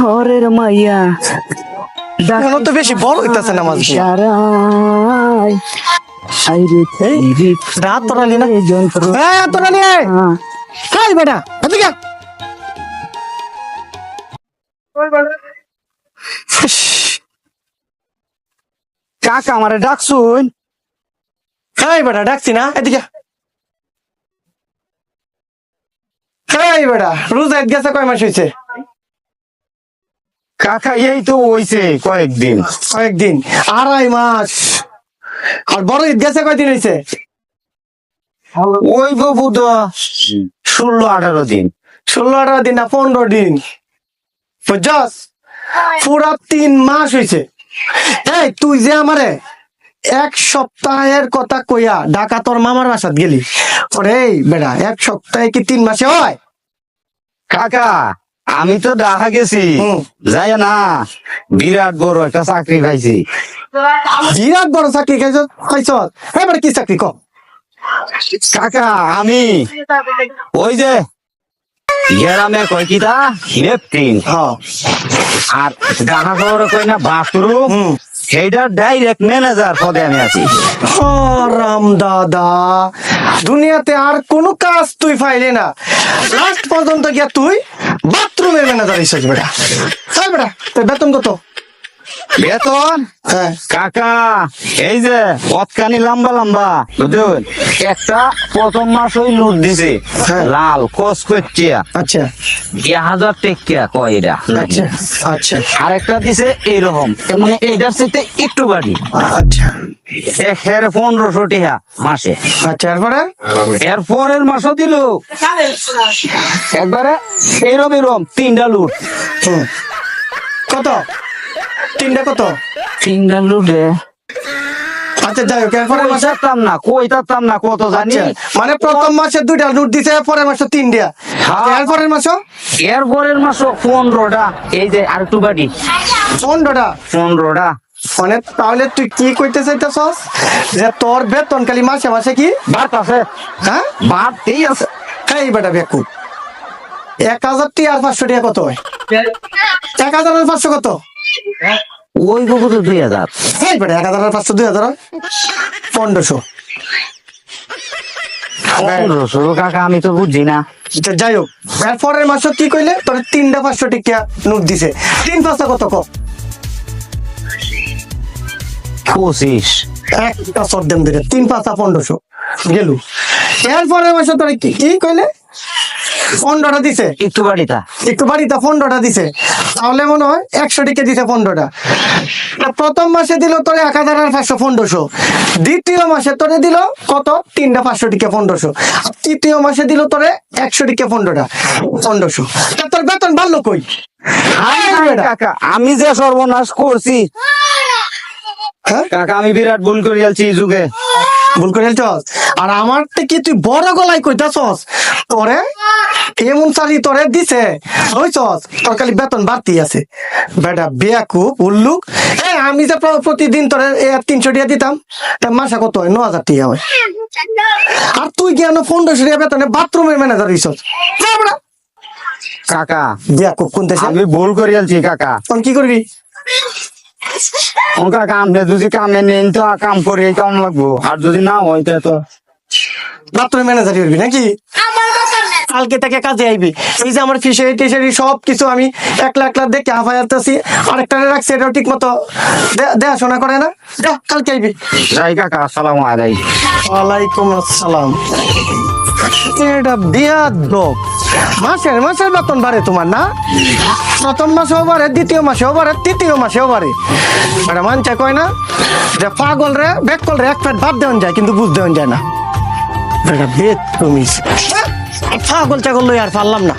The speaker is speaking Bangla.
শহরের মাইয়া এখন তো বেশি বড় হইতাছে না মাছ সারাই আইরে তেরি রাত তোরালি না যন্ত্র তোরালি খাই বেটা এদিকে কাকা আমারে ডাকছুন খাই বেটা ডাকছি না এদিকে খাই বেটা রোজা ঈদ গেছে কয় মাস হয়েছে কাকা এই তো হইছে কয়েকদিন কয়েকদিন 2.5 মাস আর বড় ঈদ গেছে কয়দিন হয়েছে ওই বাবু তো 16-18 দিন 16-18 দিন না 15 দিন বুঝছস পুরা 3 মাস হয়েছে এই তুই যে আমারে 1 সপ্তাহের কথা কইয়া ঢাকা তোর মামার বাসাত গেলি ওরে বেড়া 1 সপ্তাহে কি 3 মাসে হয় কাকা আমি তো ঢাকা গেছি যাই না বিরাট বড় একটা চাকরি পাইছি বিরাট বড় চাকরি খাইছ এবারে কি চাকরি ক কাকা আমি ওই যে গ্রামে কয় কি তা লেফটিন আর ঢাকা শহরে কই না বাথরুম সেইটার ডাইরেক্ট ম্যানেজার পদে আমি আছি রাম দাদা দুনিয়াতে আর কোন কাজ তুই পাইলে না লাস্ট পর্যন্ত গিয়া তুই বাথরুমের ম্যানেজার হিসেবে বেটা তাই বেটা তোর বেতন কত বেতন কাকা এই যে পথখানি লম্বা লম্বা বুঝলেন একটা প্রথম মাস ওই লুট দিছে লাল কস করছিয়া আচ্ছা 1000 টাকা কয় এটা আচ্ছা আচ্ছা আরেকটা দিছে এইরকম মানে এইটার সাথে একটু বাড়ি আচ্ছা এর 1500 টাকা মাসে আচ্ছা এরপরে এর পরের মাসও দিল একবারে এইরকম এরকম 3টা লুট কত 3টা কত 3টা লুটে আচ্ছা যাই হোক এরপরে মাসে কইতাম না কইতাম না কত জানি মানে প্রথম মাসে 2টা লুট দিছে পরের মাসে 3টা এরপরের মাসে এরপরের মাসও 15টা এই যে আর একটু বাড়ি 15টা মানে তাহলে তুই কি কইতে চাইতেছস যে তোর বেতন খালি মাসে মাসে কি ভাত আছে হ্যাঁ ভাতই আছে এই বেটা বেকু 1000 টি আর 500 টাকা কত হয় 1000 আর 500 কত ওই বাবু তো 2000 এই বেটা 1000 আর 500 2000 হয় 1500 1500 কাকা আমি তো বুঝি না যাই হোক এরপরের মাসে কি কইলে তোর 3টা 500 টাকা নোট দিছে 3 5 কত ক 25 একটা সদ্দেম দিলে 3 5 1500 গেল এরপরের মাসে তোর কি কইলে 15টা দিছে একটু বাড়িটা একটু বাড়িতে 15টা দিছে তাহলে মনে হয় 100 টাকা দিছে 15টা প্রথম মাসে দিল তোরে 1000 আর 500 1500 দ্বিতীয় মাসে তোরে দিল কত 3টা 500 টাকা 1500 আর তৃতীয় মাসে দিল তোরে 100 টাকা 15টা 1500 তোর বেতন বাড়লো কই কাকা আমি যে সর্বনাশ করছি হ্যাঁ কাকা আমি বিরাট ভুল করে আলছি এই যুগে ভুল করে ফেলছস আর আমার কি তুই বড় গলায় কইতাছস তোরে এমন চাকরি তোরে দিছে হইছস তোর খালি বেতন বাড়তি আছে বেটা বেয়াকুব উল্লুক আমি যে প্রতিদিন তোরে 300 টাকা দিতাম মাসে কত হয় 9000 টাকা হয় আর তুই কেন 1500 টাকা বেতনে বাথরুমের ম্যানেজার হইছস কাকা বেয়াকুব কোন দেশে আমি ভুল করে আলছি কাকা তখন কি করবি ওকা কাম যদি কামে নেন তো কাম করে কেমন লাগবো আর যদি না হয় তো বাথরুমের ম্যানেজার হইবি নাকি কালকে থেকে কাজে আইবি এই যে আমার ফিশারি টিশারি সব কিছু আমি 1 লাখ দেখে হাফায়াতেছি আরেকটা রাখছি এটাও ঠিক মতো দেখাশোনা করে না যা কালকে আইবি যাই কাকা আসসালামু আলাইকুম ওয়ালাইকুম আসসালাম এটা বিয়াদ লোক মাসের বেতন বাড়ে তোমার না প্রথম মাসেও বাড়ে দ্বিতীয় মাসেও বাড়ে তৃতীয় মাসেও বাড়ে এটা মানছে কয় না যে পাগল রে বেকল রে এক প্লেট ভাত দেওয়া যায় কিন্তু বুঝ দেওয়া যায় না এটা বেদ তুমি পাগল চাগল লই আর পারলাম না।